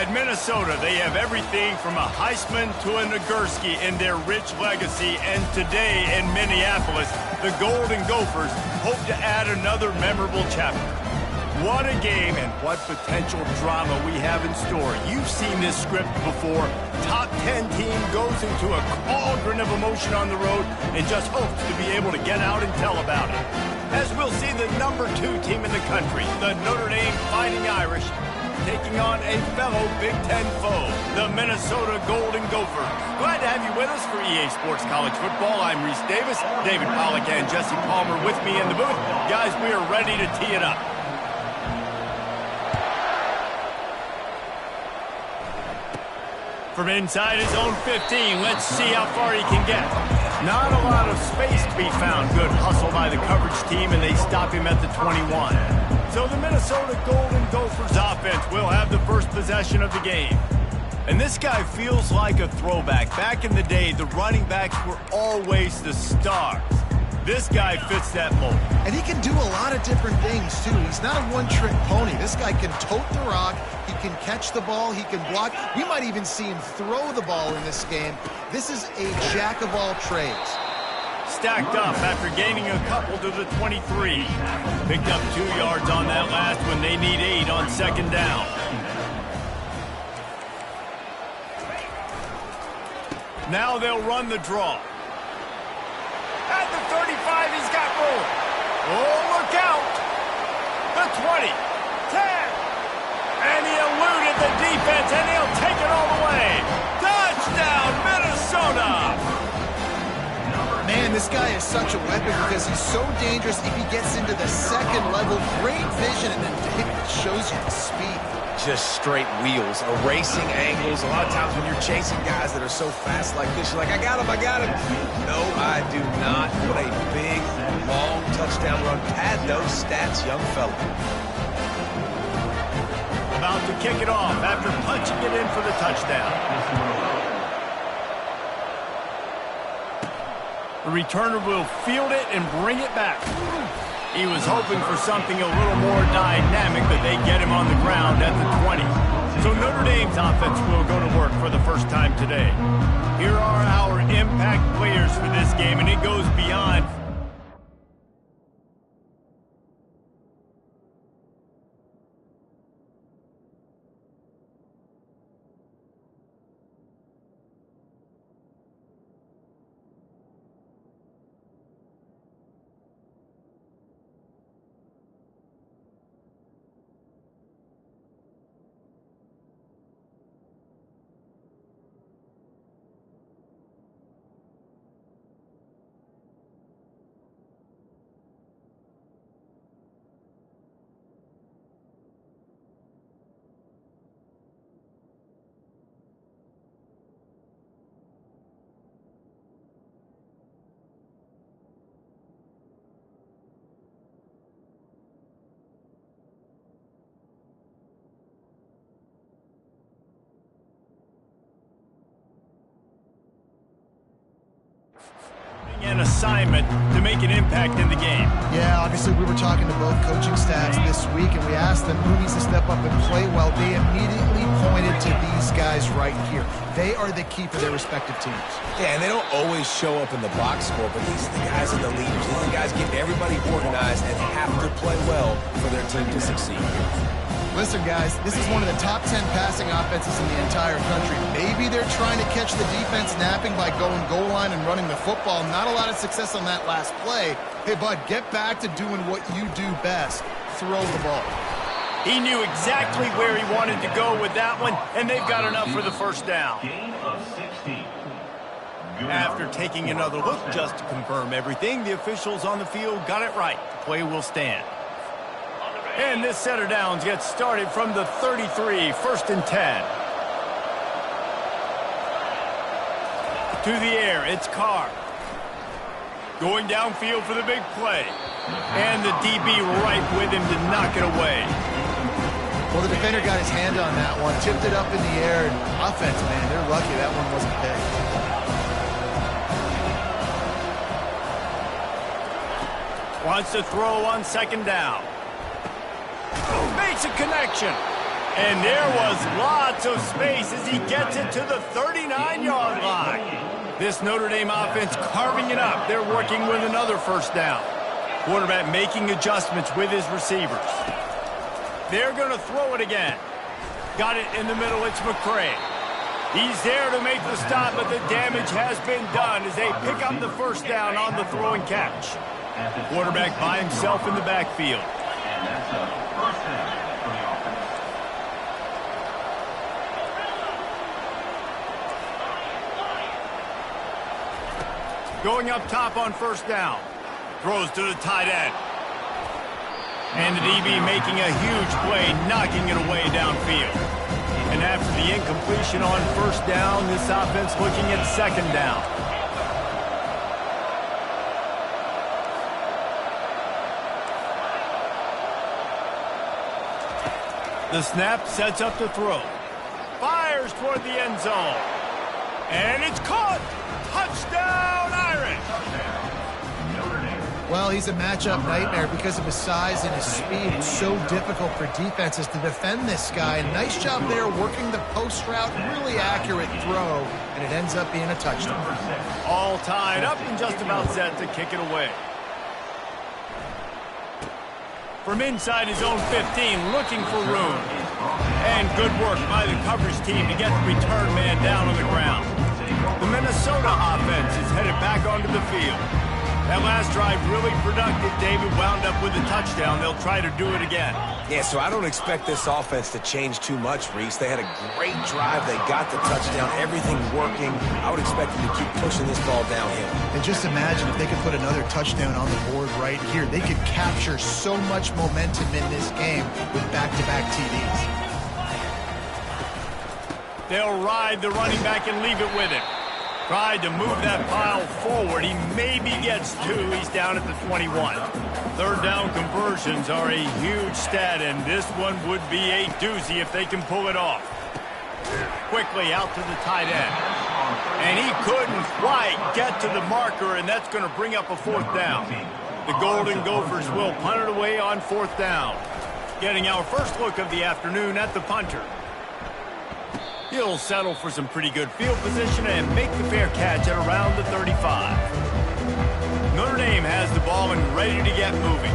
At Minnesota, they have everything from a Heisman to a Nagurski in their rich legacy, and today in Minneapolis, the Golden Gophers hope to add another memorable chapter. What a game and what potential drama we have in store. You've seen this script before. Top 10 team goes into a cauldron of emotion on the road and just hopes to be able to get out and tell about it. As we'll see the number 2 team in the country, the Notre Dame Fighting Irish, taking on a fellow Big Ten foe, the Minnesota Golden Gophers. Glad to have you with us for EA Sports College Football. I'm Reese Davis, David Pollack and Jesse Palmer with me in the booth. Guys, we are ready to tee it up. From inside his own 15, let's see how far he can get. Not a lot of space to be found. Good hustle by the coverage team, and they stop him at the 21. So the Minnesota Golden Gophers offense will have the first possession of the game. And this guy feels like a throwback. Back in the day, the running backs were always the stars. This guy fits that mold. And he can do a lot of different things, too. He's not a one-trick pony. This guy can tote the rock. He can catch the ball. He can block. We might even see him throw the ball in this game. This is a jack of all trades. Stacked up after gaining a couple to the 23. Picked up 2 yards on that last when they need 8 on second down. Now they'll run the draw. At the 35, he's got room. Oh, look out. The 20, 10. And he eluded the defense, and he'll take it all the way. Touchdown, Minnesota. Man, this guy is such a weapon because he's so dangerous if he gets into the second level. Great vision, and then it shows you the speed. Just straight wheels, erasing angles. A lot of times when you're chasing guys that are so fast like this, you're like, I got him. No, I do not. What a big, long touchdown run. Pad those stats, young fella. About to kick it off after punching it in for the touchdown. The returner will field it and bring it back. He was hoping for something a little more dynamic, but they get him on the ground at the 20. So Notre Dame's offense will go to work for the first time today. Here are our impact players for this game, and it goes beyond. An assignment to make an impact in the game. Yeah, obviously we were talking to both coaching staffs this week, and we asked them who needs to step up and play well. They immediately pointed to these guys right here. They are the key for their respective teams. Yeah, and they don't always show up in the box score, but these are the guys that are the leaders. These are the guys getting everybody organized and have to play well for their team to succeed. Listen, guys, this is one of the top 10 passing offenses in the entire country. Maybe they're trying to catch the defense napping by going goal line and running the football. Not a lot of success on that last play. Hey, bud, get back to doing what you do best. Throw the ball. He knew exactly where he wanted to go with that one, and they've got enough for the first down. After taking another look just to confirm everything, the officials on the field got it right. The play will stand. And this set of downs gets started from the 33, 1st and 10. To the air, it's Carr. Going downfield for the big play. And the DB right with him to knock it away. Well, the defender got his hand on that one, tipped it up in the air. And offense, man, they're lucky that one wasn't picked. Wants to throw on second down. Makes a connection. And there was lots of space as he gets it to the 39-yard line. This Notre Dame offense carving it up. They're working with another first down. Quarterback making adjustments with his receivers. They're going to throw it again. Got it in the middle. It's McCray. He's there to make the stop, but the damage has been done as they pick up the first down on the throw and catch. Quarterback by himself in the backfield. And that's a first down for the offense. Going up top on first down. Throws to the tight end. And the DB making a huge play, knocking it away downfield. And after the incompletion on first down, this offense looking at second down. The snap sets up the throw. Fires toward the end zone. And it's caught. Touchdown, Irish. Well, he's a matchup nightmare because of his size and his speed. It's so difficult for defenses to defend this guy. Nice job there working the post route. Really accurate throw, and it ends up being a touchdown. All tied up and just about set to kick it away. From inside his own 15, looking for room. And good work by the coverage team to get the return man down on the ground. The Minnesota offense is headed back onto the field. That last drive really productive. David wound up with a touchdown. They'll try to do it again. Yeah, so I don't expect this offense to change too much, Reese. They had a great drive. They got the touchdown. Everything working. I would expect them to keep pushing this ball downhill. And just imagine if they could put another touchdown on the board right here. They could capture so much momentum in this game with back-to-back TDs. They'll ride the running back and leave it with him. Tried to move that pile forward. He maybe gets two. He's down at the 21. Third down conversions are a huge stat, and this one would be a doozy if they can pull it off. Quickly out to the tight end. And he couldn't quite get to the marker, and that's going to bring up a fourth down. The Golden Gophers will punt it away on fourth down. Getting our first look of the afternoon at the punter. He'll settle for some pretty good field position and make the fair catch at around the 35. Notre Dame has the ball and ready to get moving.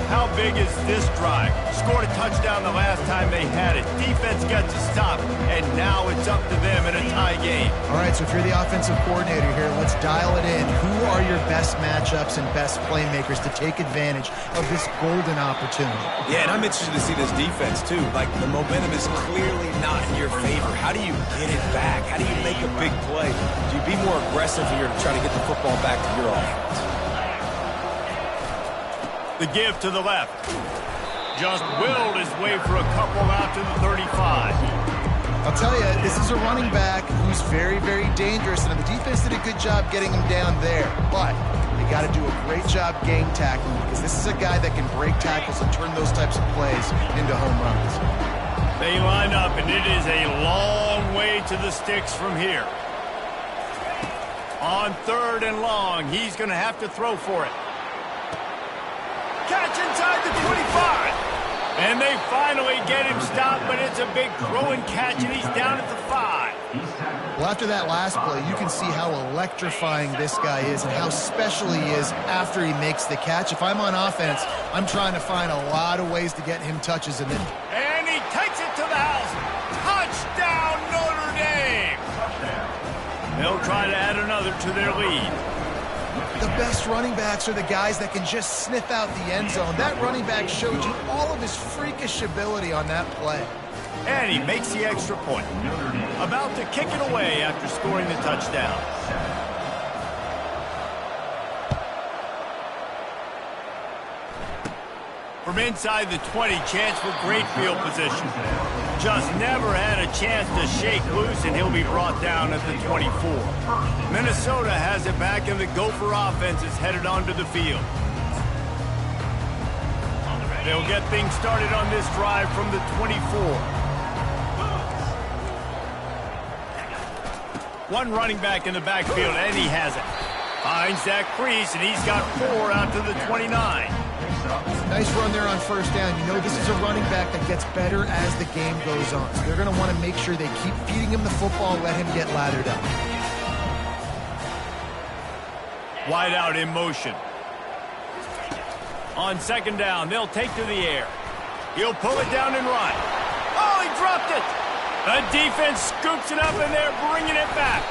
How big is this drive? Scored a touchdown the last time they had it. Defense gets a stop, and now it's up to them in a tie game. All right, so if you're the offensive coordinator here, let's dial it in. Who are your best matchups and best playmakers to take advantage of this golden opportunity? Yeah, and I'm interested to see this defense, too. Like, the momentum is clearly not in your favor. How do you get it back? How do you make a big play? Do you be more aggressive here to try to get the football back to your offense? The give to the left. Just willed his way for a couple out to the 35. I'll tell you, this is a running back who's very, very dangerous, and the defense did a good job getting him down there. But they got to do a great job game tackling because this is a guy that can break tackles and turn those types of plays into home runs. They line up, and it is a long way to the sticks from here. On third and long, he's going to have to throw for it. Catch inside the 25. And they finally get him stopped, but it's a big throw and catch, and he's down at the 5. Well, after that last play, you can see how electrifying this guy is and how special he is after he makes the catch. If I'm on offense, I'm trying to find a lot of ways to get him touches. And he takes it to the house. Touchdown, Notre Dame. They'll try to add another to their lead. The best running backs are the guys that can just sniff out the end zone. That running back showed you all of his freakish ability on that play. And he makes the extra point. About to kick it away after scoring the touchdown. From inside the 20, chance for great field position. Just never had a chance to shake loose, and he'll be brought down at the 24. Minnesota has it back, and the Gopher offense is headed onto the field. They'll get things started on this drive from the 24. One running back in the backfield, and he has it. Finds that crease, and he's got 4 out to the 29. Nice run there on first down. You know this is a running back that gets better as the game goes on. So they're going to want to make sure they keep feeding him the football and let him get lathered up. Wide out in motion. On second down, they'll take to the air. He'll pull it down and run. Oh, he dropped it! The defense scoops it up, and they're bringing it back.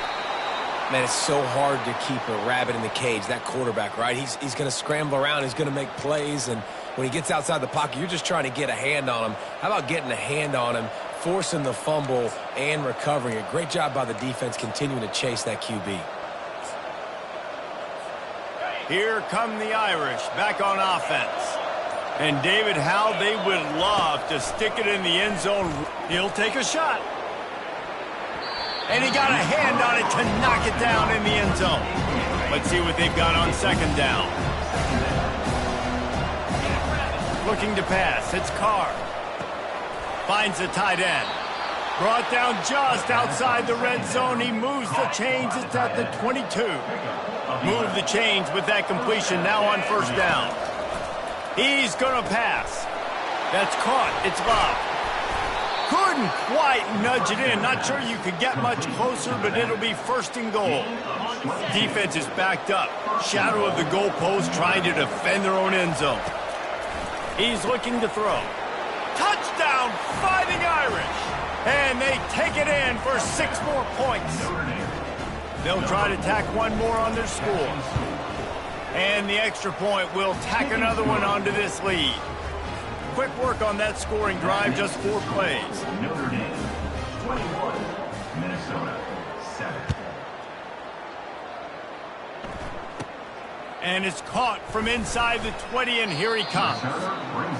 Man, it's so hard to keep a rabbit in the cage, that quarterback, right? He's going to scramble around. He's going to make plays, and when he gets outside the pocket, you're just trying to get a hand on him. How about getting a hand on him, forcing the fumble, and recovering it? Great job by the defense continuing to chase that QB. Here come the Irish back on offense. And David, how they would love to stick it in the end zone. He'll take a shot. And he got a hand on it to knock it down in the end zone. Let's see what they've got on second down. Looking to pass. It's Carr. Finds the tight end. Brought down just outside the red zone. He moves the chains. It's at the 22. Move the chains with that completion now on first down. He's going to pass. That's caught. It's Love. Couldn't quite nudge it in. Not sure you could get much closer, but it'll be first and goal. Defense is backed up. Shadow of the goalpost trying to defend their own end zone. He's looking to throw. Touchdown, Fighting Irish. And they take it in for 6 more points. They'll try to tack one more on their score. And the extra point will tack another one onto this lead. Quick work on that scoring drive, just 4 plays. Notre Dame, 21, Minnesota, 7. And it's caught from inside the 20, and here he comes.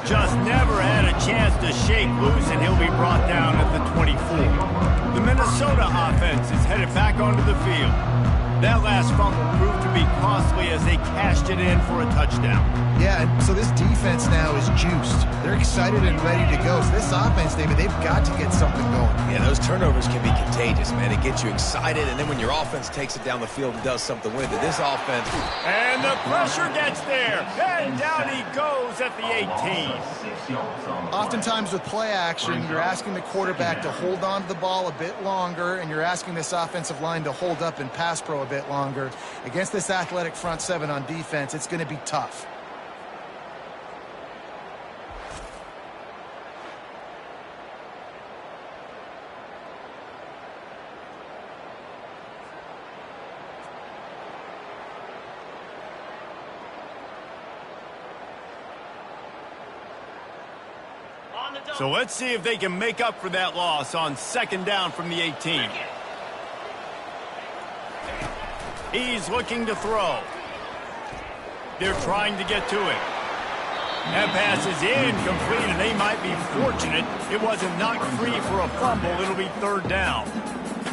Just never had a chance to shake loose, and he'll be brought down at the 24. The Minnesota offense is headed back onto the field. That last fumble proved to be costly as they cashed it in for a touchdown. Yeah, and so this defense now is juiced. They're excited and ready to go. So this offense, David, they've got to get something going. Yeah, those turnovers can be contagious, man. It gets you excited, and then when your offense takes it down the field and does something with it, this offense... And the pressure gets there, and down he goes at the 18. Oftentimes with play action, you're asking the quarterback to hold on to the ball a bit longer, and you're asking this offensive line to hold up and pass pro a bit longer. Against this athletic front seven on defense, it's going to be tough. So let's see if they can make up for that loss on second down from the 18. He's looking to throw. They're trying to get to it. That pass is incomplete, and they might be fortunate it wasn't knocked free for a fumble. It'll be third down.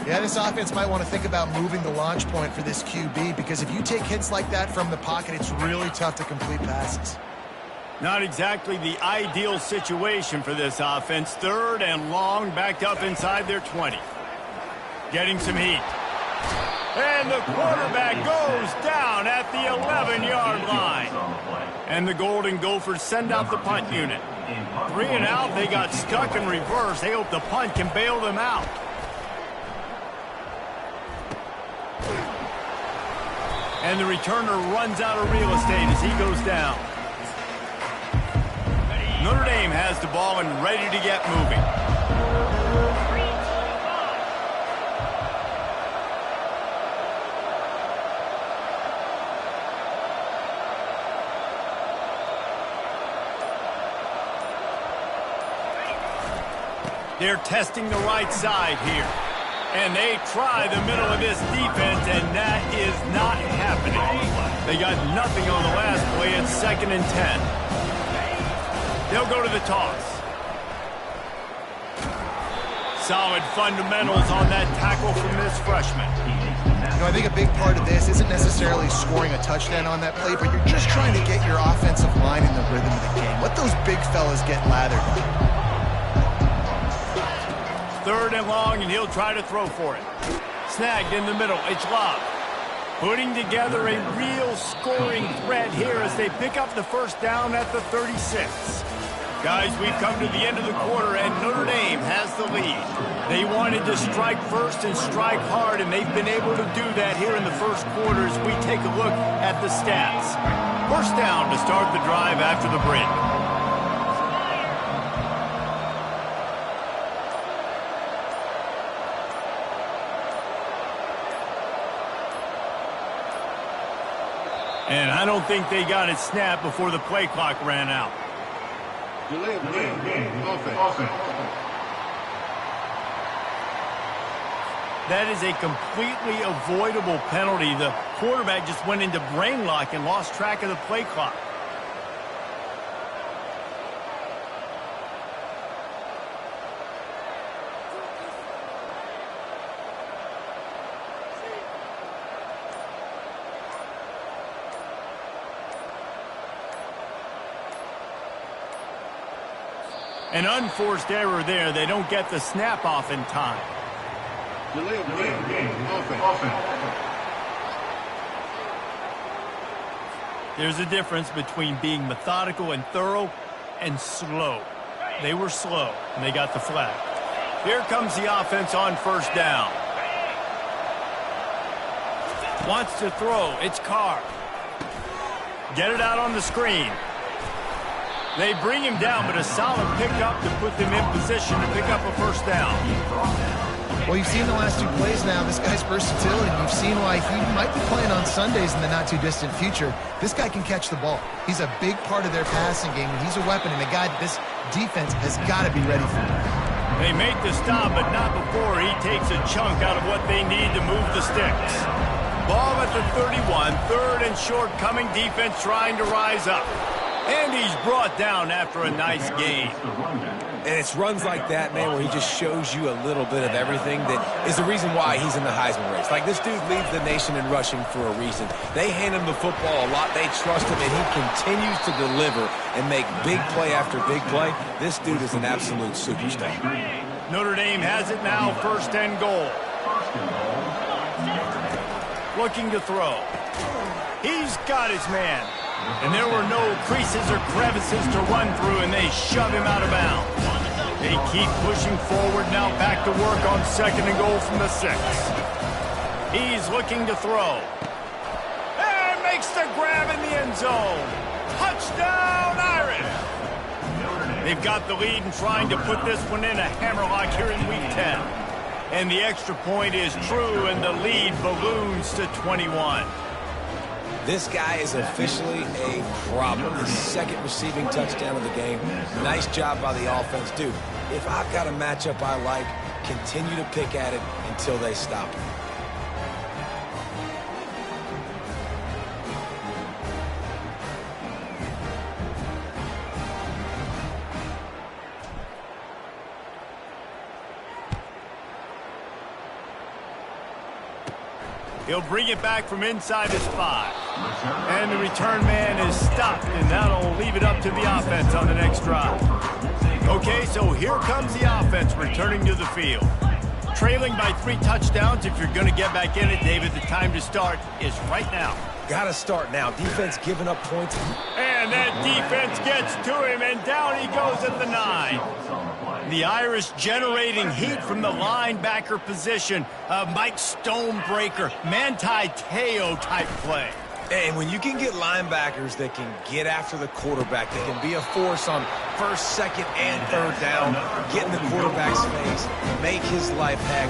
Yeah, this offense might want to think about moving the launch point for this QB, because if you take hits like that from the pocket, it's really tough to complete passes. Not exactly the ideal situation for this offense. Third and long, backed up inside their 20. Getting some heat. And the quarterback goes down at the 11-yard line. And the Golden Gophers send out the punt unit. 3 and out, they got stuck in reverse. They hope the punt can bail them out. And the returner runs out of real estate as he goes down. Notre Dame has the ball and ready to get moving. They're testing the right side here. And they try the middle of this defense, and that is not happening. They got nothing on the last play. It's 2nd and 10. They'll go to the toss. Solid fundamentals on that tackle from this freshman. You know, I think a big part of this isn't necessarily scoring a touchdown on that play, but you're just trying to get your offensive line in the rhythm of the game. Let those big fellas get lathered. 3rd and long, and he'll try to throw for it. Snagged in the middle. It's Love. Putting together a real scoring threat here as they pick up the first down at the 36. Guys, we've come to the end of the quarter, and Notre Dame has the lead. They wanted to strike first and strike hard, and they've been able to do that here in the first quarter as we take a look at the stats. First down to start the drive after the break. And I don't think they got it snapped before the play clock ran out. That is a completely avoidable penalty. The quarterback just went into brain lock and lost track of the play clock. An unforced error there. They don't get the snap off in time. There's a difference between being methodical and thorough and slow. They were slow, and they got the flag. Here comes the offense on first down. Wants to throw. It's Carr. Get it out on the screen. They bring him down, but a solid pickup to put them in position to pick up a first down. Well, you've seen the last two plays now. This guy's versatility. You've seen why he might be playing on Sundays in the not-too-distant future. This guy can catch the ball. He's a big part of their passing game, and he's a weapon, and a guy that this defense has got to be ready for. They make the stop, but not before he takes a chunk out of what they need to move the sticks. Ball at the 31, third and short, coming defense trying to rise up. And he's brought down after a nice gain. And it's runs like that, man, where he just shows you a little bit of everything that is the reason why he's in the Heisman race. Like, this dude leads the nation in rushing for a reason. They hand him the football a lot. They trust him, and he continues to deliver and make big play after big play. This dude is an absolute superstar. Notre Dame has it now, first and goal. Looking to throw. He's got his man. And there were no creases or crevices to run through, and they shove him out of bounds. They keep pushing forward now, back to work on second and goal from the 6. He's looking to throw. And makes the grab in the end zone. Touchdown, Irish! They've got the lead and trying to put this one in a hammerlock here in Week 10. And the extra point is true, and the lead balloons to 21. This guy is officially a problem. His second receiving touchdown of the game. Nice job by the offense. Dude, if I've got a matchup I like, continue to pick at it until they stop him. He'll bring it back from inside his 5. And the return man is stopped, and that'll leave it up to the offense on the next drive. Okay, so here comes the offense returning to the field. Trailing by 3 touchdowns. If you're going to get back in it, David, the time to start is right now. Got to start now. Defense giving up points. And that defense gets to him, and down he goes at the 9. The Irish generating heat from the linebacker position. Mike Stonebreaker, Manti Te'o type play. And when you can get linebackers that can get after the quarterback, they can be a force on first, second, and third down, get in the quarterback's face, make his life heck.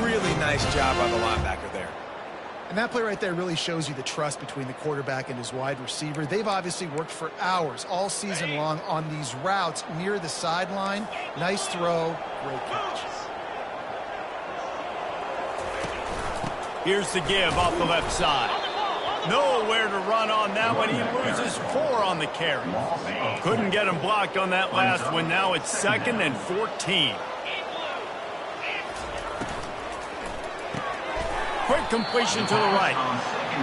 Really nice job by the linebacker there. And that play right there really shows you the trust between the quarterback and his wide receiver. They've obviously worked for hours all season long on these routes near the sideline. Nice throw, great catch. Here's the give off the left side. Nowhere to run on that one. He loses 4 on the carry. Couldn't get him blocked on that last one. Now it's 2nd and 14. Quick completion to the right.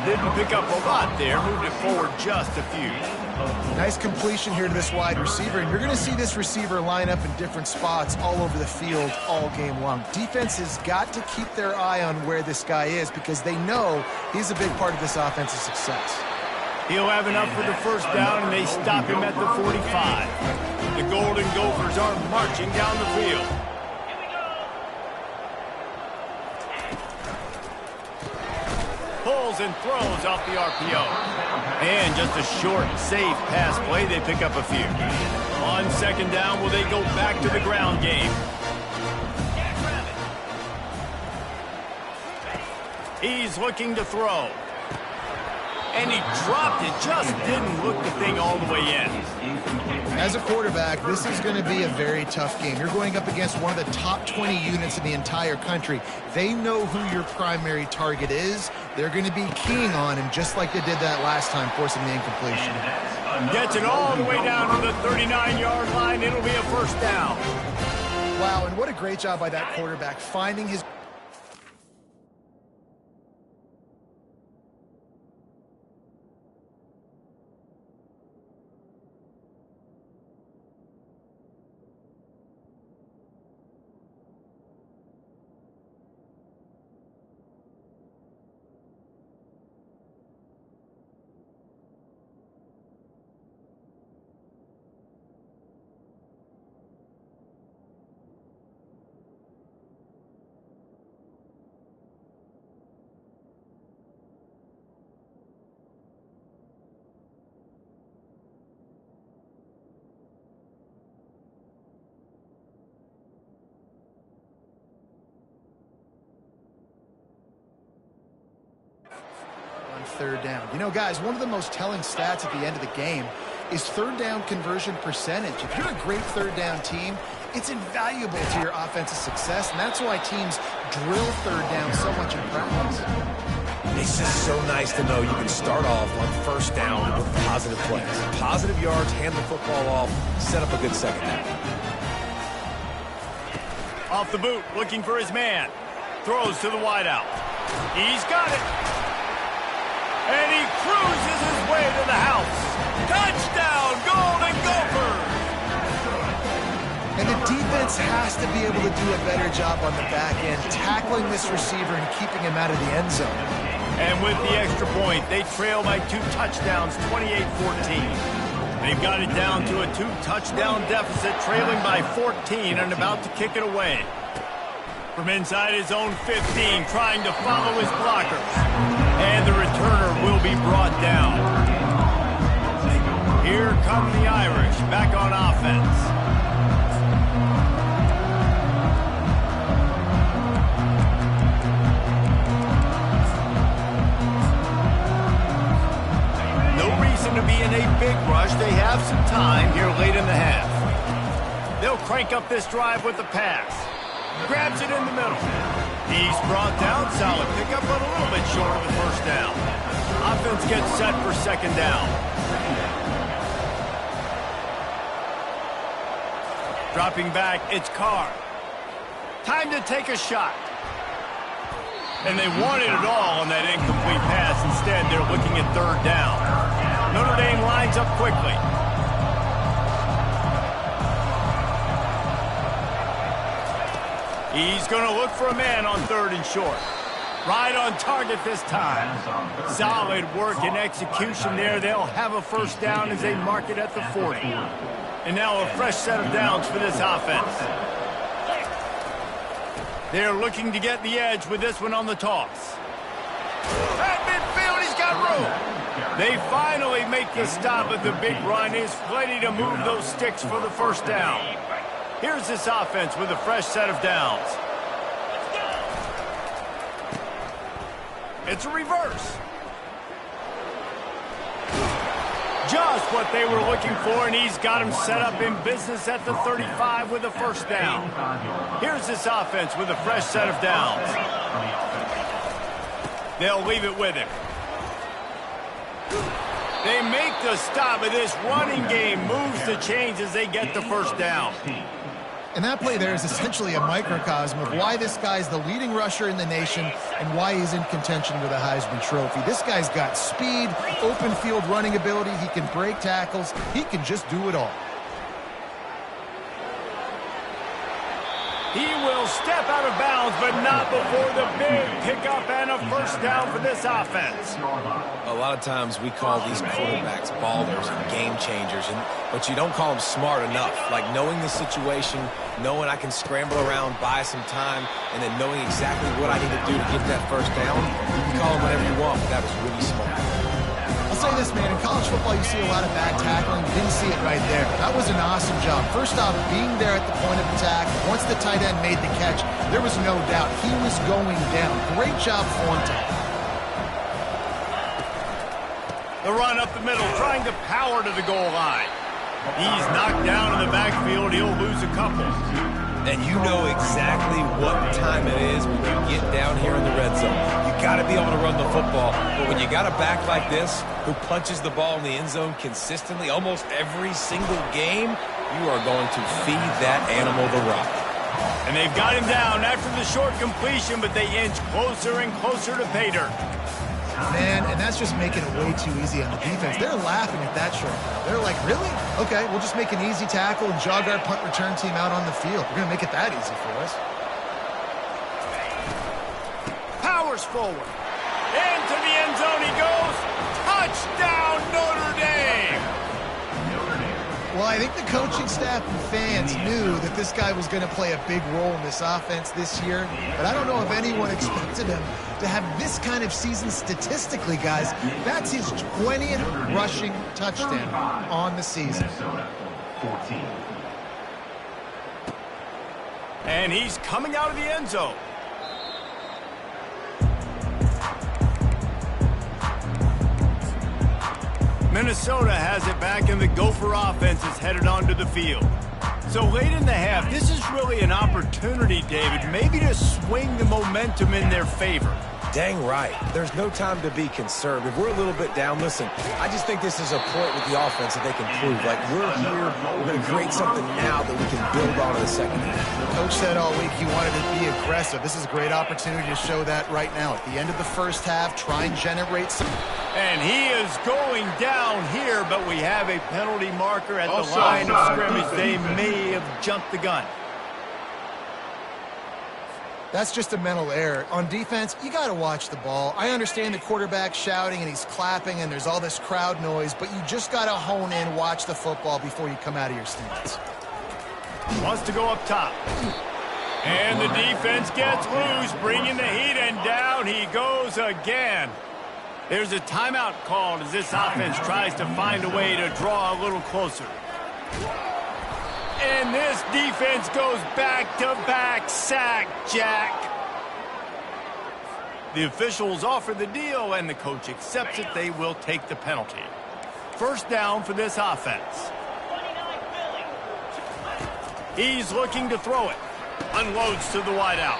Didn't pick up a lot there, moved it forward just a few. Nice completion here to this wide receiver, and you're going to see this receiver line up in different spots all over the field all game long. Defense has got to keep their eye on where this guy is because they know he's a big part of this offense's success. He'll have enough for the first down, and they stop him at the 45. The Golden Gophers are marching down the field. Pulls and throws off the RPO. And just a short, safe pass play. They pick up a few. On second down, will they go back to the ground game? He's looking to throw. And he dropped it. Just didn't look the thing all the way in. As a quarterback, this is going to be a very tough game. You're going up against one of the top 20 units in the entire country. They know who your primary target is. They're going to be keying on him just like they did that last time, forcing the incompletion. Gets it all the way down to the 39-yard line. It'll be a first down. Wow, and what a great job by that quarterback finding his... third down. You know, guys, one of the most telling stats at the end of the game is third down conversion percentage. If you're a great third down team, it's invaluable to your offensive success, and that's why teams drill third down so much in practice. It's just so nice to know you can start off on first down with positive plays. Positive yards, hand the football off, set up a good second half. Off the boot, looking for his man. Throws to the wideout. He's got it. And he cruises his way to the house. Touchdown, Golden Gophers! And the defense has to be able to do a better job on the back end, tackling this receiver and keeping him out of the end zone. And with the extra point, they trail by 2 touchdowns, 28-14. They've got it down to a 2-touchdown deficit, trailing by 14 and about to kick it away. From inside his own 15, trying to follow his blockers. And the returner will be brought down. Here come the Irish, back on offense. No reason to be in a big rush. They have some time here late in the half. They'll crank up this drive with the pass. Grabs it in the middle. He's brought down. Solid pickup, but a little bit short of the first down. Offense gets set for second down. Dropping back, it's Carr. Time to take a shot. And they wanted it all on that incomplete pass. Instead, they're looking at third down. Notre Dame lines up quickly. He's going to look for a man on third and short. Right on target this time. Solid work and execution there. They'll have a first down as they mark it at the 40. And now a fresh set of downs for this offense. They're looking to get the edge with this one on the toss. At midfield, he's got room. They finally make the stop, but the big run is plenty to move those sticks for the first down. Here's this offense with a fresh set of downs. It's a reverse. Just what they were looking for, and he's got him set up in business at the 35 with a first down. Here's this offense with a fresh set of downs. They'll leave it with him. They make the stop, and this running game moves the chains as they get the first down. And that play there is essentially a microcosm of why this guy's the leading rusher in the nation and why he's in contention with a Heisman Trophy. This guy's got speed, open field running ability. He can break tackles. He can just do it all. He will step out of bounds, but not before the big pickup and a first down for this offense. A lot of times we call these quarterbacks ballers and game changers, but you don't call them smart enough. Like knowing the situation, knowing I can scramble around, buy some time, and then knowing exactly what I need to do to get that first down. You can call them whatever you want, but that was really smart. I'll say this, man, in college football you see a lot of bad tackling. You didn't see it right there. That was an awesome job. First off, being there at the point of attack. Once the tight end made the catch, there was no doubt he was going down. Great job form tackle. The run up the middle, trying to power to the goal line. He's knocked down in the backfield. He'll lose a couple. And you know exactly what time it is when you get down here in the red zone. You got to be able to run the football. But when you got a back like this who punches the ball in the end zone consistently almost every single game, you are going to feed that animal the rock. And they've got him down after the short completion, but they inch closer and closer to pay dirt. Man, and that's just making it way too easy on the defense. They're laughing at that short. They're like, really? Okay, we'll just make an easy tackle and jog our punt return team out on the field. We're going to make it that easy for us. Powers forward. Into the end zone he goes. Touchdown, Notre Dame! Well, I think the coaching staff and fans knew that this guy was going to play a big role in this offense this year, but I don't know if anyone expected him to have this kind of season statistically, guys. That's his 20th rushing touchdown on the season. 14. And he's coming out of the end zone. Minnesota has it back, and the Gopher offense is headed onto the field. So late in the half, this is really an opportunity, David, maybe to swing the momentum in their favor. Dang right. There's no time to be conservative. We're a little bit down. Listen, I just think this is a point with the offense that they can prove. Like, we're here, we're going to create something now that we can build on in the second half. Coach said all week he wanted to be aggressive. This is a great opportunity to show that right now. At the end of the first half, try and generate some... And he is going down here, but we have a penalty marker at the line of scrimmage. They may have jumped the gun. That's just a mental error. On defense, you got to watch the ball. I understand the quarterback shouting and he's clapping and there's all this crowd noise, but you just got to hone in, watch the football before you come out of your stance. Wants to go up top. And the defense gets loose, bringing the heat, and down he goes again. There's a timeout called as this offense tries to find a way to draw a little closer. And this defense goes back-to-back sack, Jack. The officials offer the deal, and the coach accepts it. They will take the penalty. First down for this offense. He's looking to throw it. Unloads to the wideout.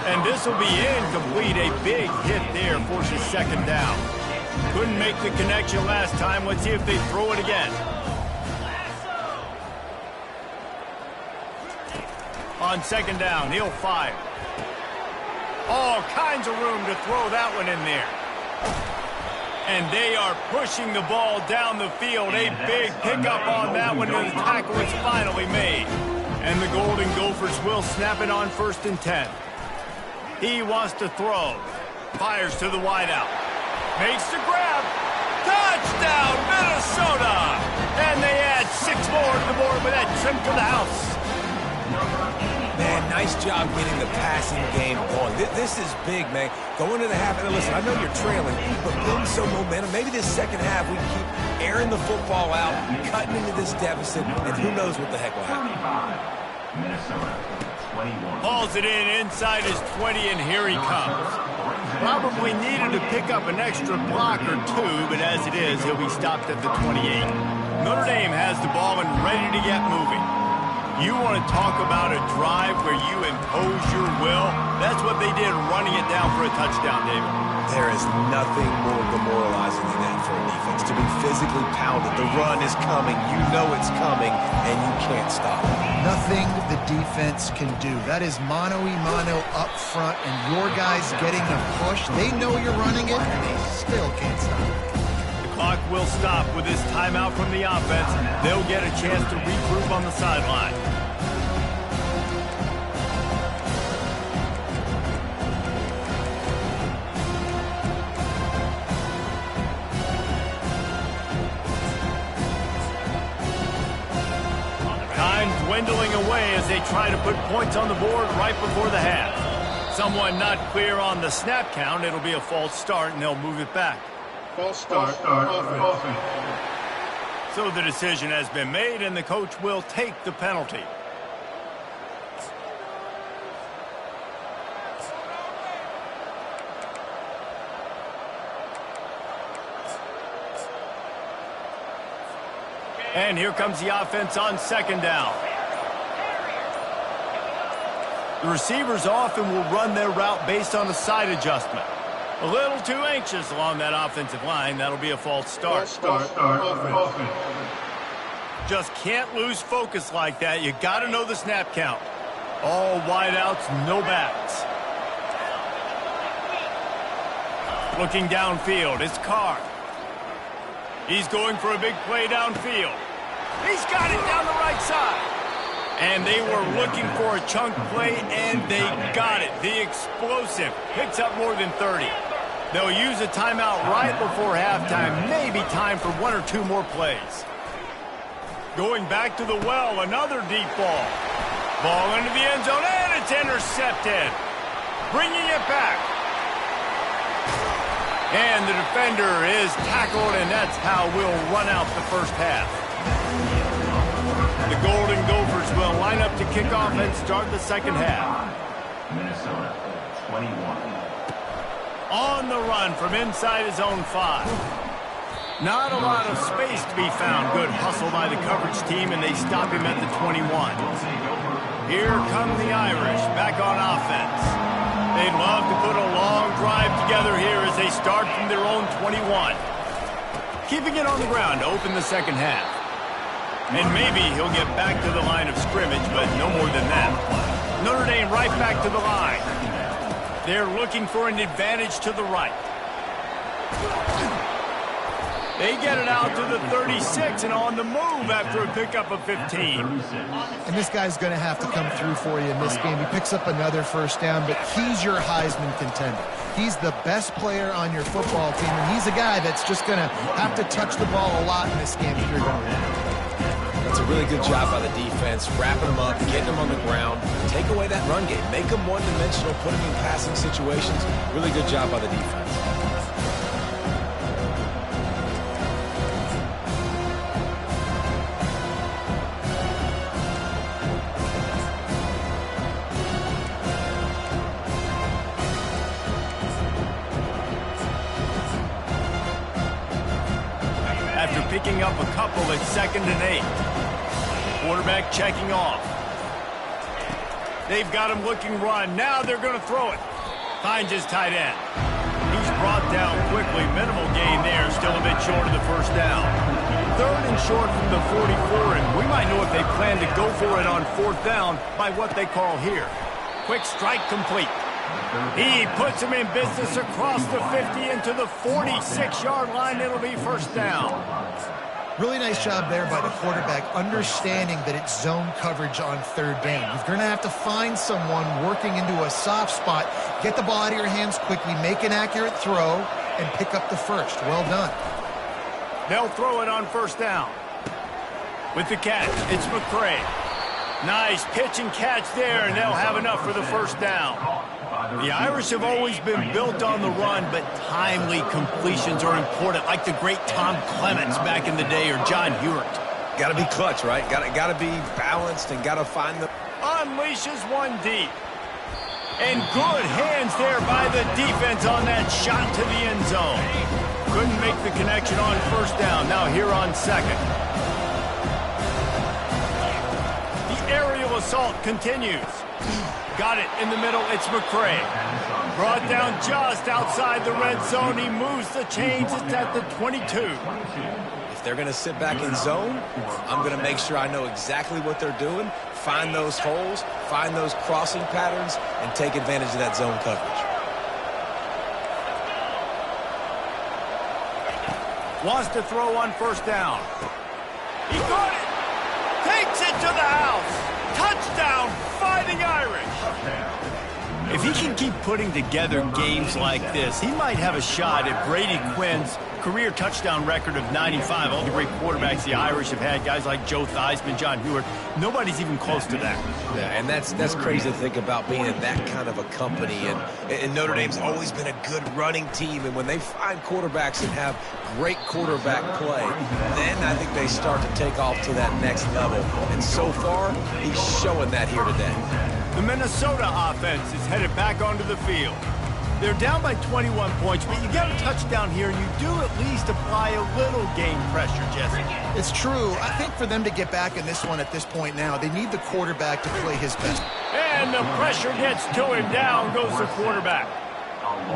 And this will be incomplete. A big hit there forces second down. Couldn't make the connection last time. Let's see if they throw it again. On second down, he'll fire. All kinds of room to throw that one in there. And they are pushing the ball down the field. A big pickup on that one, and the tackle is finally made. And the Golden Gophers will snap it on 1st and 10. He wants to throw. Fires to the wideout. Makes the grab. Touchdown, Minnesota! And they add 6 more to the board with that trip to the house. Man, nice job getting the passing game going. This is big, man. Going to the half, and listen, I know you're trailing, but building some momentum. Maybe this second half we can keep airing the football out, cutting into this deficit, and who knows what the heck will happen. Minnesota, 21. Hauls it in inside his 20, and here he comes. Probably needed to pick up an extra block or two, but as it is, he'll be stopped at the 28. Notre Dame has the ball and ready to get moving. You want to talk about a drive where you impose your will? That's what they did running it down for a touchdown, David. There is nothing more demoralizing than that for a defense. To be physically pounded, the run is coming, you know it's coming, and you can't stop it. Nothing the defense can do. That is mano-a-mano up front, and your guys getting the push. They know you're running it, and they still can't stop it. The clock will stop with this timeout from the offense. They'll get a chance to regroup on the sideline. Dwindling away as they try to put points on the board right before the half. Someone not clear on the snap count. It'll be a false start, and they'll move it back. False start. Offense. So the decision has been made, and the coach will take the penalty. And here comes the offense on second down. The receivers often will run their route based on a side adjustment. A little too anxious along that offensive line. That'll be a false start. Offense. Just can't lose focus like that. You got to know the snap count. All wideouts, no backs. Looking downfield, it's Carr. He's going for a big play downfield. He's got it down the right side. And they were looking for a chunk play, and they got it. The explosive picks up more than 30. They'll use a timeout right before halftime. Maybe time for one or two more plays. Going back to the well, another deep ball. Ball into the end zone, and it's intercepted. Bringing it back. And the defender is tackled, and that's how we'll run out the first half. The Golden Gophers will line up to kick off and start the second half. Minnesota, 21. On the run from inside his own 5. Not a lot of space to be found. Good hustle by the coverage team, and they stop him at the 21. Here come the Irish back on offense. They'd love to put a long drive together here as they start from their own 21. Keeping it on the ground to open the second half. And maybe he'll get back to the line of scrimmage, but no more than that. Notre Dame right back to the line. They're looking for an advantage to the right. They get it out to the 36 and on the move after a pickup of 15. And this guy's going to have to come through for you in this game. He picks up another first down, but he's your Heisman contender. He's the best player on your football team, and he's a guy that's just going to have to touch the ball a lot in this game if you're going to win. That's a really good job by the defense, wrapping them up, getting them on the ground, take away that run game, make them one-dimensional, put them in passing situations. Really good job by the defense. After picking up a couple, it's 2nd and 8. Quarterback checking off. They've got him looking run. Now they're going to throw it. Finds his tight end. He's brought down quickly. Minimal gain there. Still a bit short of the first down. 3rd and short from the 44, and we might know if they plan to go for it on 4th down by what they call here. Quick strike complete. He puts him in business across the 50 into the 46-yard line. It'll be first down. Really nice job there by the quarterback, understanding that it's zone coverage on 3rd down. You're going to have to find someone working into a soft spot, get the ball out of your hands quickly, make an accurate throw, and pick up the first. Well done. They'll throw it on 1st down. With the catch, it's McCray. Nice pitch and catch there, and they'll have enough for the 1st down. The Irish have always been built on the run, but timely completions are important, like the great Tom Clements back in the day or John Hewitt. Got to be clutch, right? Got to be balanced and got to find the... Unleashes one deep. And good hands there by the defense on that shot to the end zone. Couldn't make the connection on 1st down. Now here on 2nd. The aerial assault continues. Got it in the middle. It's McCray. Brought down just outside the red zone. He moves the chains. It's at the 22. If they're going to sit back in zone, I'm going to make sure I know exactly what they're doing, find those holes, find those crossing patterns, and take advantage of that zone coverage. Wants to throw on first down. He got it. Takes it to the house. Touchdown, Fighting Irish. If he can keep putting together games like this, he might have a shot at Brady Quinn's career touchdown record of 95. All the great quarterbacks the Irish have had, guys like Joe Theismann, John Hewart, nobody's even close to that. Yeah, and that's crazy to think about being in that kind of a company. And Notre Dame's always been a good running team. And when they find quarterbacks and have great quarterback play, then I think they start to take off to that next level. And so far, he's showing that here today. The Minnesota offense is headed back onto the field. They're down by 21 points, but you get a touchdown here, and you do at least apply a little game pressure, Jesse. It's true. I think for them to get back in this one at this point now, they need the quarterback to play his best. And the pressure gets to him. Down goes the quarterback.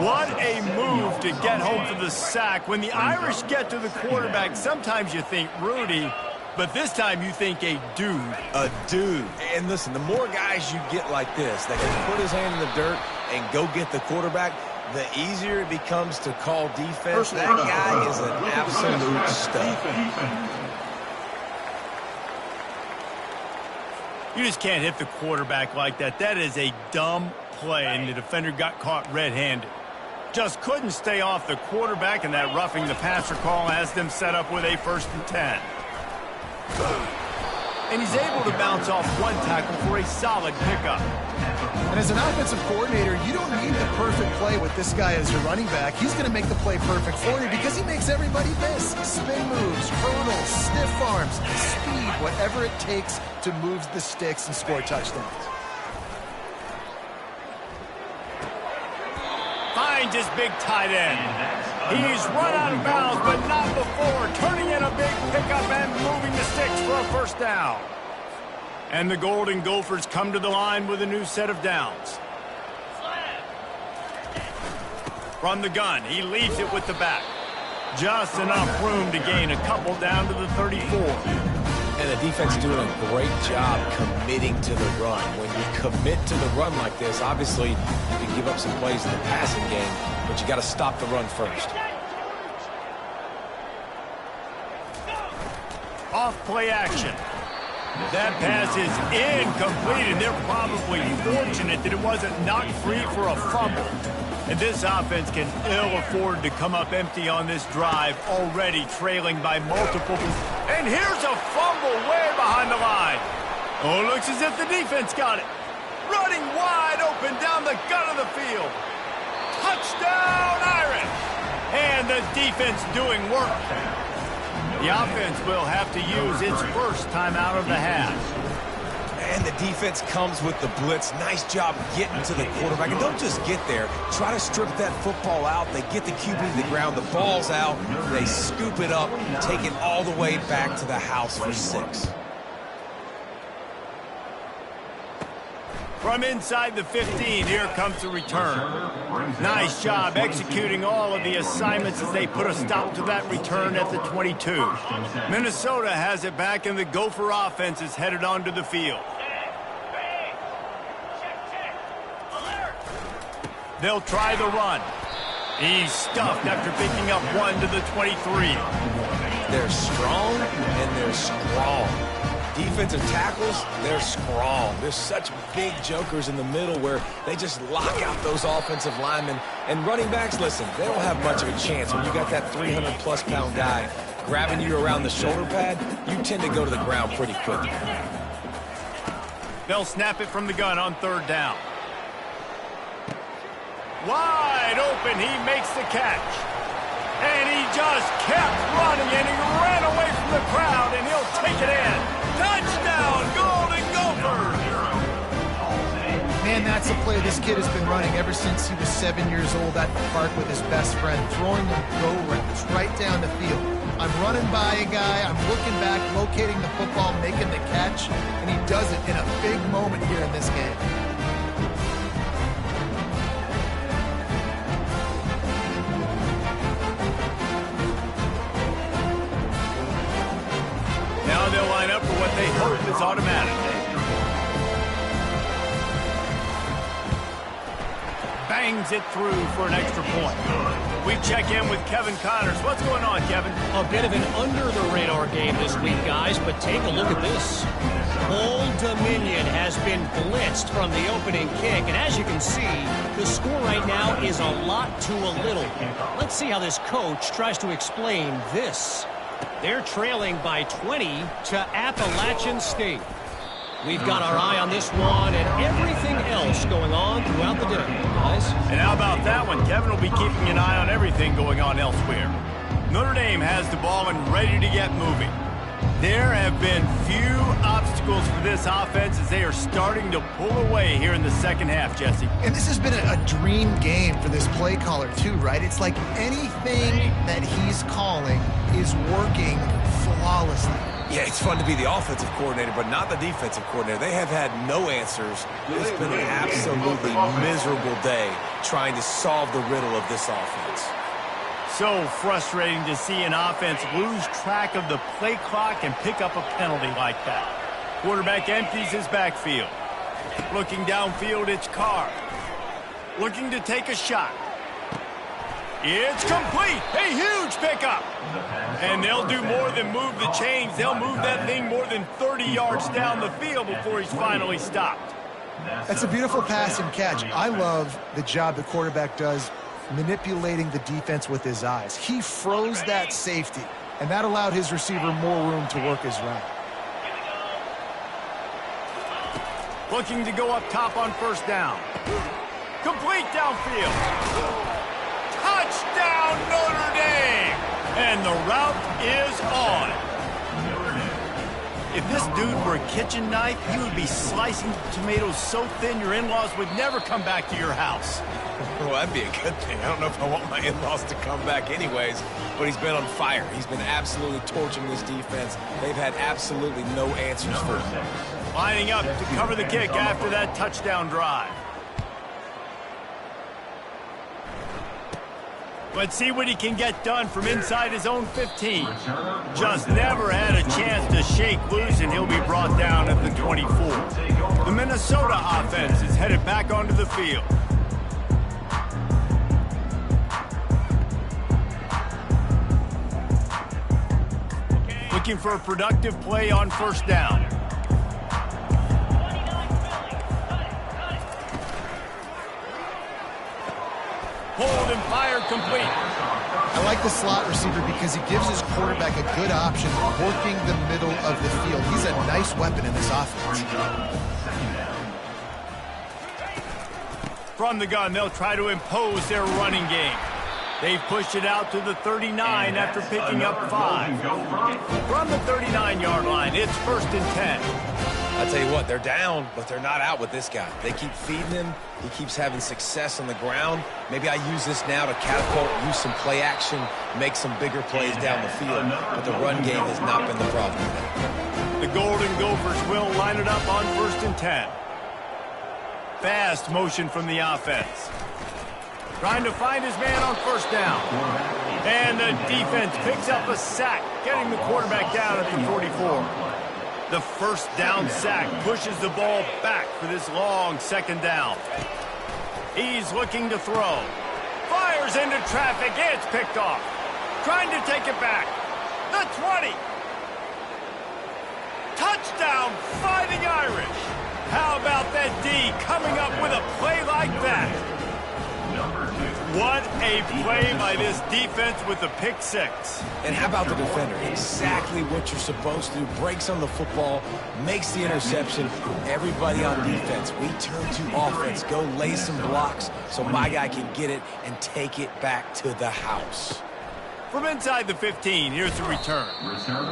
What a move to get home for the sack. When the Irish get to the quarterback, sometimes you think Rudy, but this time you think a dude. A dude. And listen, the more guys you get like this that can put his hand in the dirt and go get the quarterback, the easier it becomes to call defense. That guy is an absolute stud. You just can't hit the quarterback like that. That is a dumb play, and the defender got caught red-handed. Just couldn't stay off the quarterback, and that roughing the passer call has them set up with a 1st and 10. And he's able to bounce off one tackle for a solid pickup. And as an offensive coordinator, you don't need the perfect play with this guy as your running back. He's going to make the play perfect for you because he makes everybody miss. Spin moves, hurdles, stiff arms, speed, whatever it takes to move the sticks and score touchdowns. Finds his big tight end. He's run out of bounds, but not before turning in a big pickup and moving the sticks for a 1st down. And the Golden Gophers come to the line with a new set of downs. From the gun, he leaves it with the back. Just enough room to gain a couple down to the 34. And the defense doing a great job committing to the run. When you commit to the run like this, obviously you can give up some plays in the passing game, but you got to stop the run first. Off play action. That pass is incomplete, and they're probably fortunate that it wasn't knocked free for a fumble. And this offense can ill afford to come up empty on this drive, already trailing by multiple. And here's a fumble way behind the line. Oh, looks as if the defense got it. Running wide open down the gut of the field. Touchdown, Irish! And the defense doing work. The offense will have to use its first time out of the half. And the defense comes with the blitz. Nice job getting to the quarterback. And don't just get there. Try to strip that football out. They get the QB to the ground. The ball's out. They scoop it up, take it all the way back to the house for 6. From inside the 15, here comes the return. Nice job executing all of the assignments as they put a stop to that return at the 22. Minnesota has it back, and the Gopher offense is headed onto the field. They'll try the run. He's stuffed after picking up 1 to the 23. They're strong and they're strong. Defensive tackles, they're strong. There's such big jokers in the middle where they just lock out those offensive linemen. And running backs, listen, they don't have much of a chance. When you got that 300-plus pound guy grabbing you around the shoulder pad, you tend to go to the ground pretty quickly. They'll snap it from the gun on 3rd down. Wide open, he makes the catch. And he just kept running, and he ran away from the crowd, and he'll take it in. Touchdown, Golden Gophers! Man, that's a play this kid has been running ever since he was 7 years old at the park with his best friend, throwing them go routes right down the field. I'm running by a guy, I'm looking back, locating the football, making the catch, and he does it in a big moment here in this game. line up for what they hope is automatic. Bangs it through for an extra point. We check in with Kevin Connors. What's going on, Kevin? A bit of an under-the-radar game this week, guys, but take a look at this. Old Dominion has been blitzed from the opening kick, and as you can see, the score right now is a lot to a little. Let's see how this coach tries to explain this. They're trailing by 20 to Appalachian State. We've got our eye on this one and everything else going on throughout the day, guys. And how about that one? Kevin will be keeping an eye on everything going on elsewhere. Notre Dame has the ball and ready to get moving. There have been few obstacles for this offense as they are starting to pull away here in the second half, Jesse. And this has been a dream game for this play caller too, right? It's like anything that he's calling is working flawlessly. Yeah, it's fun to be the offensive coordinator, but not the defensive coordinator. They have had no answers. It's been an absolutely miserable day trying to solve the riddle of this offense. So frustrating to see an offense lose track of the play clock and pick up a penalty like that. Quarterback empties his backfield. Looking downfield, it's Carr. Looking to take a shot. It's complete. A huge pickup. And they'll do more than move the chains. They'll move that thing more than 30 yards down the field before he's finally stopped. That's a beautiful pass and catch. I love the job the quarterback does manipulating the defense with his eyes. He froze that safety, and that allowed his receiver more room to work his route. Looking to go up top on first down. Complete downfield. Touchdown, Notre Dame! And the route is on. If this dude were a kitchen knife, he would be slicing tomatoes so thin your in-laws would never come back to your house. Well, that'd be a good thing. I don't know if I want my in-laws to come back anyways, but he's been on fire. He's been absolutely torching this defense. They've had absolutely no answers for him. Lining up to cover the kick after that touchdown drive. Let's see what he can get done from inside his own 15. Just never had a chance to shake loose, and he'll be brought down at the 24. The Minnesota offense is headed back onto the field. Looking for a productive play on first down. Hold and fire complete. I like the slot receiver because he gives his quarterback a good option working the middle of the field. He's a nice weapon in this offense. From the gun, they'll try to impose their running game. They've pushed it out to the 39 after picking up 5. From the 39-yard line, it's 1st and 10. I tell you what, they're down, but they're not out with this guy. They keep feeding him. He keeps having success on the ground. Maybe I use this now to catapult, use some play action, make some bigger plays down the field. But the run game has not been the problem today. The Golden Gophers will line it up on 1st and 10. Fast motion from the offense. Trying to find his man on first down. And the defense picks up a sack, getting the quarterback down at the 44. The first down sack pushes the ball back for this long second down. He's looking to throw. Fires into traffic. It's picked off. Trying to take it back. The 20. Touchdown, Fighting Irish. How about that D coming up with a play like that? What a play by this defense with the pick six. And how about the defender? Exactly what you're supposed to do. Breaks on the football, makes the interception. Everybody on defense, we turn to offense. Go lay some blocks so my guy can get it and take it back to the house. From inside the 15, here's the return.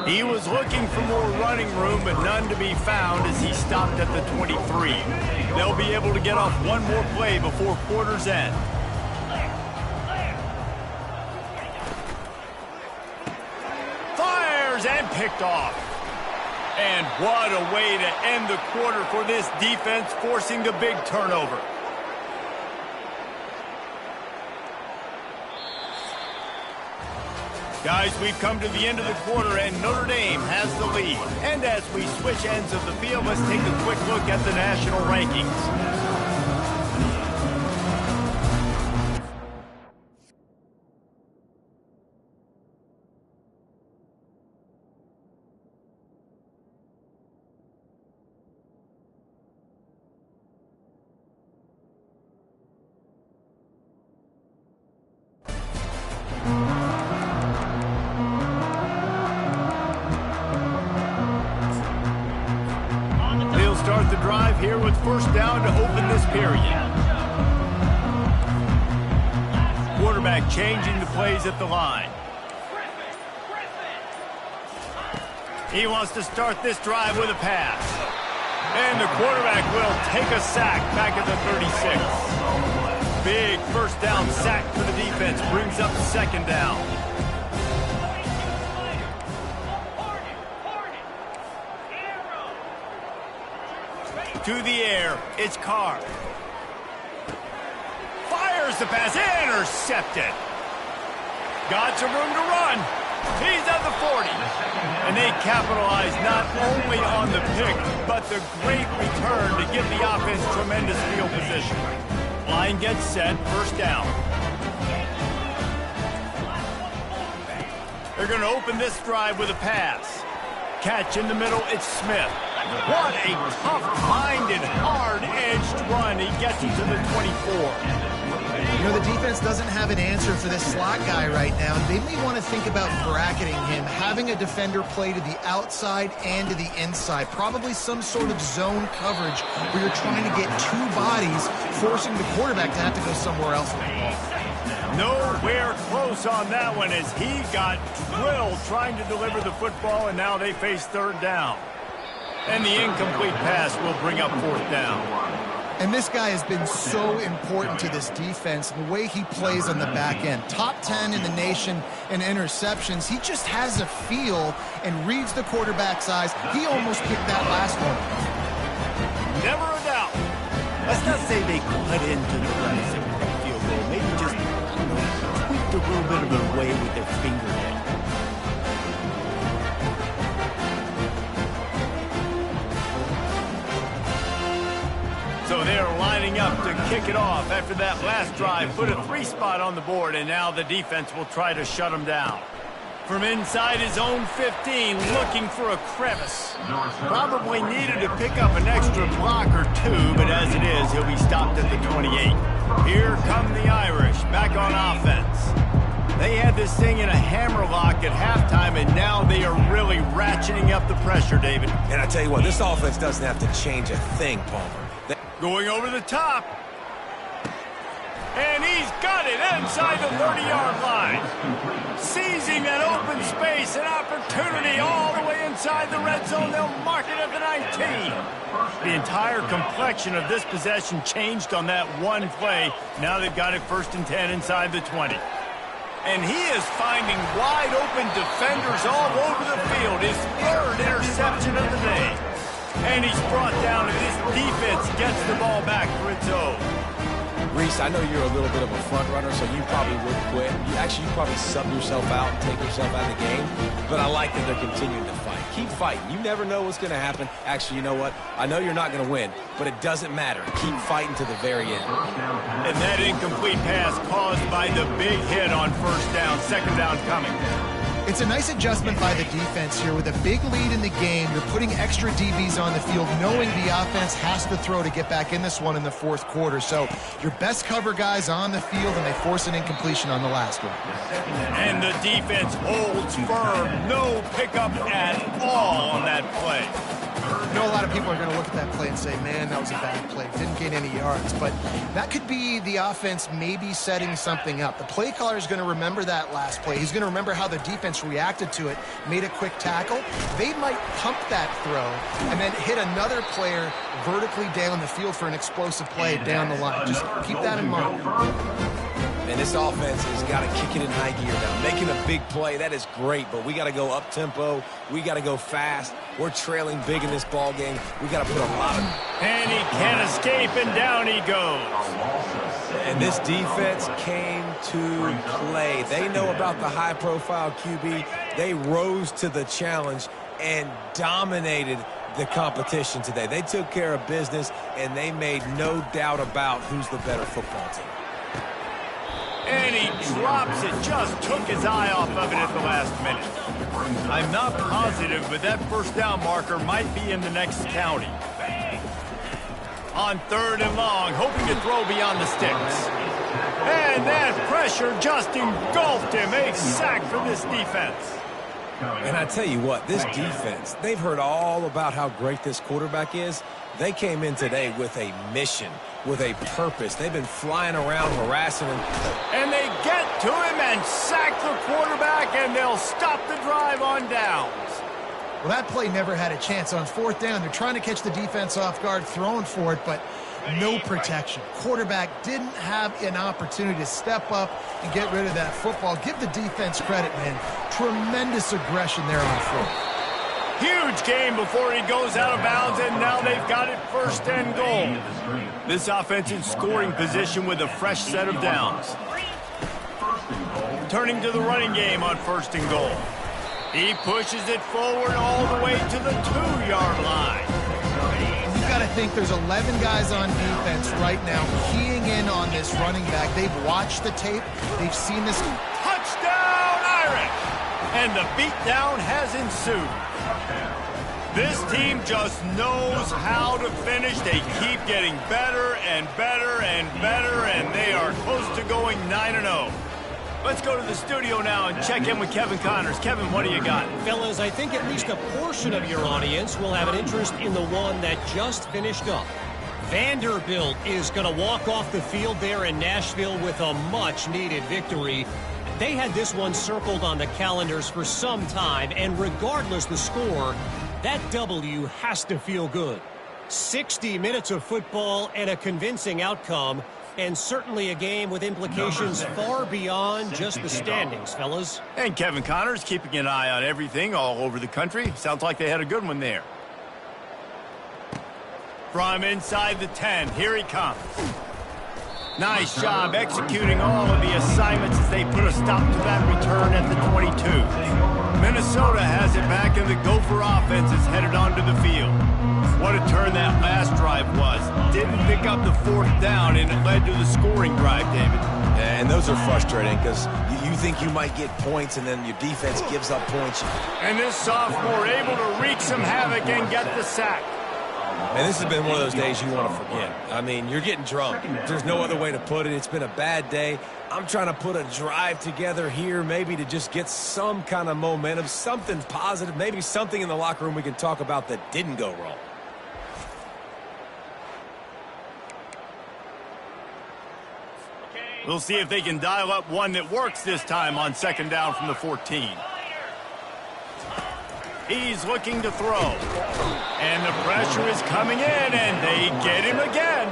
He was looking for more running room, but none to be found as he stopped at the 23. They'll be able to get off one more play before quarter's end. Fires and picked off. And what a way to end the quarter for this defense, forcing the big turnover. Guys, we've come to the end of the quarter, and Notre Dame has the lead. And as we switch ends of the field, let's take a quick look at the national rankings. Start the drive here with first down to open this period. Quarterback changing the plays at the line. He wants to start this drive with a pass. And the quarterback will take a sack back at the 36. Big first down sack for the defense. Brings up second down. To the air, it's Carr. Fires the pass, intercepted. Got some room to run. He's at the 40. And they capitalize not only on the pick, but the great return to give the offense tremendous field position. Line gets set, first down. They're going to open this drive with a pass. Catch in the middle, it's Smith. What a tough-minded, hard-edged run. He gets it to the 24. You know, the defense doesn't have an answer for this slot guy right now. They may want to think about bracketing him, having a defender play to the outside and to the inside. Probably some sort of zone coverage where you're trying to get two bodies, forcing the quarterback to have to go somewhere else with the ball. Nowhere close on that one as he got drilled trying to deliver the football, and now they face third down. And the incomplete pass will bring up fourth down. And this guy has been so important to this defense, the way he plays on the back end. Top 10 in the nation in interceptions. He just has a feel and reads the quarterback's eyes. He almost picked that last one. Never a doubt. Let's not say they cut into the runs and field goal. Maybe just tweaked a little bit of it away with their fingertip. So they're lining up to kick it off after that last drive. Put a 3 spot on the board, and now the defense will try to shut him down. From inside his own 15, looking for a crevice. Probably needed to pick up an extra block or two, but as it is, he'll be stopped at the 28. Here come the Irish, back on offense. They had this thing in a hammerlock at halftime, and now they are really ratcheting up the pressure, David. And I tell you what, this offense doesn't have to change a thing, Palmer. Going over the top. And he's got it inside the 30-yard line. Seizing that open space, an opportunity all the way inside the red zone. They'll mark it at the 19. The entire complexion of this possession changed on that one play. Now they've got it first and 10 inside the 20. And he is finding wide open defenders all over the field. His third interception of the day. And he's brought down, and this defense gets the ball back for its own. Reese, I know you're a little bit of a front runner, so you probably would quit. You probably sub yourself out and take yourself out of the game. But I like that they're continuing to fight. Keep fighting. You never know what's going to happen. Actually, you know what? I know you're not going to win, but it doesn't matter. Keep fighting to the very end. And that incomplete pass caused by the big hit on first down. Second down coming. It's a nice adjustment by the defense here. With a big lead in the game, you're putting extra DBs on the field, knowing the offense has to throw to get back in this one in the fourth quarter. So your best cover guys on the field, and they force an incompletion on the last one. And the defense holds firm. No pickup at all on that play. I know a lot of people are going to look at that play and say, man, that was a bad play. Didn't gain any yards. But that could be the offense maybe setting something up. The play caller is going to remember that last play. He's going to remember how the defense reacted to it, made a quick tackle. They might pump that throw and then hit another player vertically down the field for an explosive play down the line. Just keep that in mind. And this offense has got to kick it in high gear now. Making a big play, that is great, but we got to go up-tempo. We got to go fast. We're trailing big in this ball game. We got to put a lot of... And he can't escape, and down he goes. And this defense came to play. They know about the high-profile QB. They rose to the challenge and dominated the competition today. They took care of business, and they made no doubt about who's the better football team. And he drops it, just took his eye off of it at the last minute. I'm not positive, but that first down marker might be in the next county. On 3rd and long, hoping to throw beyond the sticks. And that pressure just engulfed him. A sack for this defense. And I tell you what, this defense, they've heard all about how great this quarterback is. They came in today with a mission, with a purpose. They've been flying around, harassing him. And they get to him and sack the quarterback, and they'll stop the drive on downs. Well, that play never had a chance. On 4th down, they're trying to catch the defense off guard, throwing for it, but no protection. Quarterback didn't have an opportunity to step up and get rid of that football. Give the defense credit, man. Tremendous aggression there on 4th. Huge game before he goes out of bounds, and now they've got it 1st and goal. This offense in scoring position with a fresh set of downs. Turning to the running game on 1st and goal. He pushes it forward all the way to the 2-yard line. You've got to think there's 11 guys on defense right now keying in on this running back. They've watched the tape. They've seen this. Touchdown, Irish! And the beatdown has ensued. This team just knows how to finish. They keep getting better and better and better, and they are close to going 9-0. Let's go to the studio now and check in with Kevin Connors. Kevin, what do you got? Fellas, I think at least a portion of your audience will have an interest in the one that just finished up. Vanderbilt is going to walk off the field there in Nashville with a much-needed victory. They had this one circled on the calendars for some time, and regardless the score, that W has to feel good. 60 minutes of football and a convincing outcome, and certainly a game with implications far beyond just the standings, fellas. And Kevin Connors keeping an eye on everything all over the country. Sounds like they had a good one there. From inside the 10, here he comes. Nice job executing all of the assignments as they put a stop to that return at the 22. Minnesota has it back, and the Gopher offense is headed onto the field. What a turn that last drive was. Didn't pick up the 4th down, and it led to the scoring drive, David. And those are frustrating because you think you might get points, and then your defense gives up points. And this sophomore able to wreak some havoc and get the sack. And this has been one of those days you want to forget. I mean, you're getting drunk. There's no other way to put it. It's been a bad day. I'm trying to put a drive together here, maybe to just get some kind of momentum, something positive, maybe something in the locker room we can talk about that didn't go wrong. We'll see if they can dial up one that works this time on 2nd down from the 14. He's looking to throw. And the pressure is coming in, and they get him again.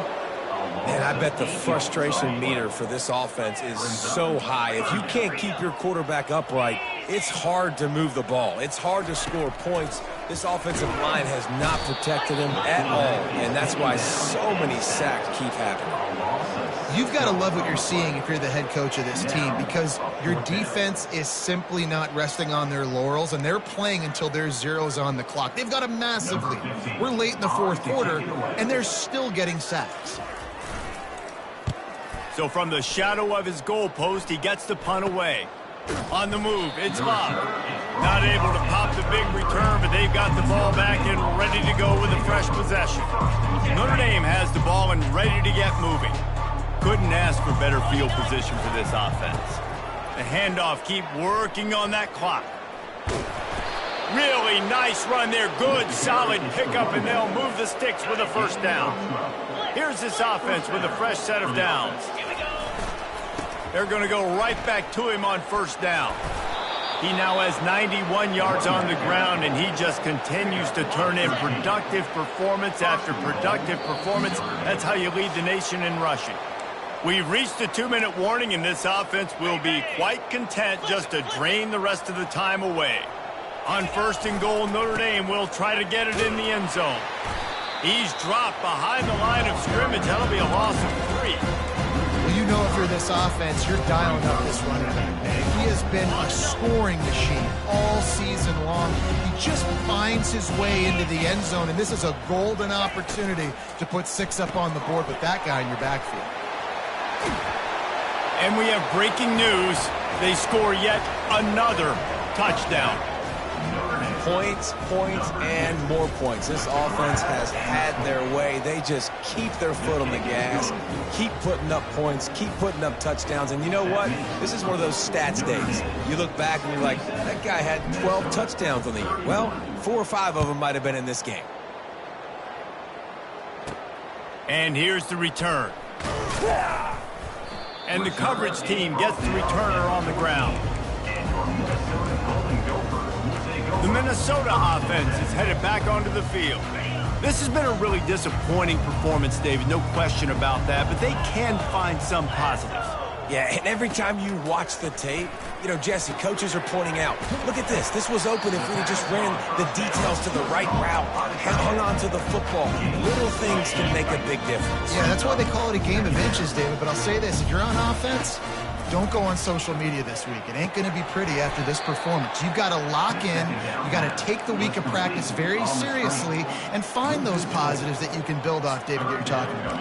And I bet the frustration meter for this offense is so high. If you can't keep your quarterback upright, it's hard to move the ball. It's hard to score points. This offensive line has not protected him at all, and that's why so many sacks keep happening. You've got to love what you're seeing if you're the head coach of this team, because your defense is simply not resting on their laurels, and they're playing until there's zeros on the clock. They've got a massive lead. We're late in the 4th quarter, and they're still getting sacks. So from the shadow of his goalpost, he gets the punt away. On the move, it's Love. Not able to pop the big return, but they've got the ball back and ready to go with a fresh possession. Notre Dame has the ball and ready to get moving. Couldn't ask for better field position for this offense. The handoff, keep working on that clock. Really nice run there. Good, solid pickup, and they'll move the sticks with a 1st down. Here's this offense with a fresh set of downs. They're going to go right back to him on 1st down. He now has 91 yards on the ground, and he just continues to turn in productive performance after productive performance. That's how you lead the nation in rushing. We've reached the 2-minute warning, and this offense will be quite content just to drain the rest of the time away. On 1st and goal, Notre Dame will try to get it in the end zone. He's dropped behind the line of scrimmage. That'll be a loss of 3. Well, you know, if you're this offense, you're dialing up this running back, man. He has been a scoring machine all season long. He just finds his way into the end zone, and this is a golden opportunity to put 6 up on the board with that guy in your backfield. And we have breaking news. They score yet another touchdown. Points, points, and more points. This offense has had their way. They just keep their foot on the gas, keep putting up points, keep putting up touchdowns. And you know what? This is one of those stats days. You look back and you're like, that guy had 12 touchdowns on the year. Well, 4 or 5 of them might have been in this game. And here's the return. And the coverage team gets the returner on the ground. The Minnesota offense is headed back onto the field. This has been a really disappointing performance, David, no question about that, but they can find some positives. Yeah, and every time you watch the tape, you know, Jesse, coaches are pointing out, look at this. This was open if we just ran the details to the right route, hung on to the football. Little things can make a big difference. Yeah, that's why they call it a game of inches, David. But I'll say this, if you're on offense, don't go on social media this week. It ain't going to be pretty after this performance. You've got to lock in. You've got to take the week of practice very seriously and find those positives that you can build off, David, that you're talking about.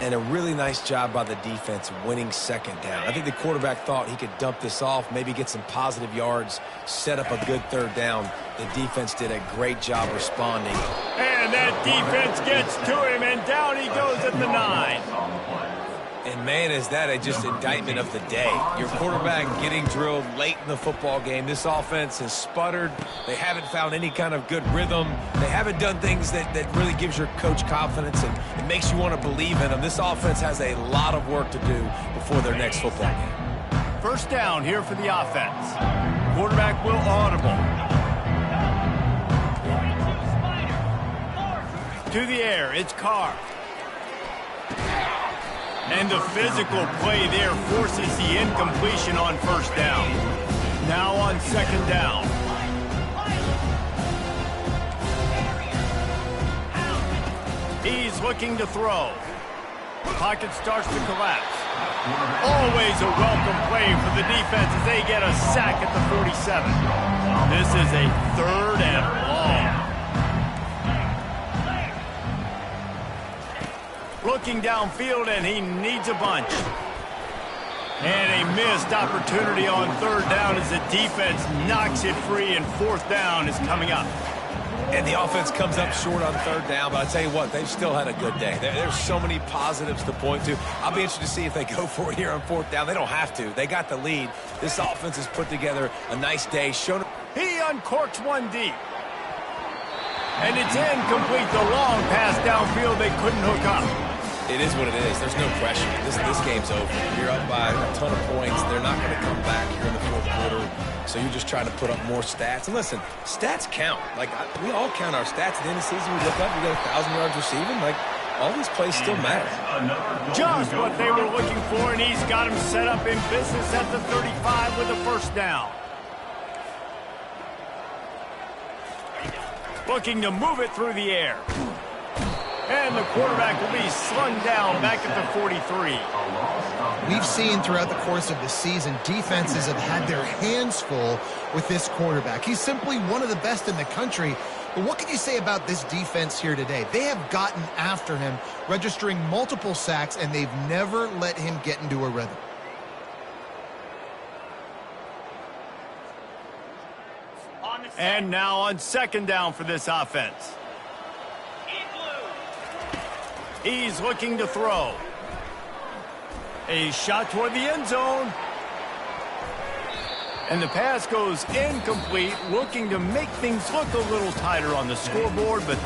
And a really nice job by the defense winning 2nd down. I think the quarterback thought he could dump this off, maybe get some positive yards, set up a good 3rd down. The defense did a great job responding. And that defense gets to him, and down he goes at the 9. And, man, is that just indictment of the day. Your quarterback getting drilled late in the football game. This offense has sputtered. They haven't found any kind of good rhythm. They haven't done things that really gives your coach confidence and it makes you want to believe in them. This offense has a lot of work to do before their next football game. 1st down here for the offense. Quarterback will audible. To the air, it's Carr. And the physical play there forces the incompletion on 1st down. Now on 2nd down. He's looking to throw. Pocket starts to collapse. Always a welcome play for the defense as they get a sack at the 47. This is a 3rd and long. Looking downfield, and he needs a bunch. And a missed opportunity on 3rd down as the defense knocks it free, and 4th down is coming up. And the offense comes up short on 3rd down, but I tell you what, they've still had a good day. There's so many positives to point to. I'll be interested to see if they go for it here on 4th down. They don't have to. They got the lead. This offense has put together a nice day. He uncorks one deep. And it's incomplete. The long pass downfield they couldn't hook up. It is what it is. There's no question. This game's over. You're up by a ton of points. They're not going to come back here in the 4th quarter. So you're just trying to put up more stats. And listen, stats count. Like, we all count our stats. At the end of the season, we look up, we got 1,000 yards receiving. Like, all these plays still matter. Just what they were looking for, and he's got him set up in business at the 35 with a 1st down. Looking to move it through the air. And the quarterback will be slung down back at the 43. We've seen throughout the course of the season, defenses have had their hands full with this quarterback. He's simply one of the best in the country. But what can you say about this defense here today? They have gotten after him, registering multiple sacks, and they've never let him get into a rhythm. And now on 2nd down for this offense. He's looking to throw. A shot toward the end zone. And the pass goes incomplete, looking to make things look a little tighter on the scoreboard, but that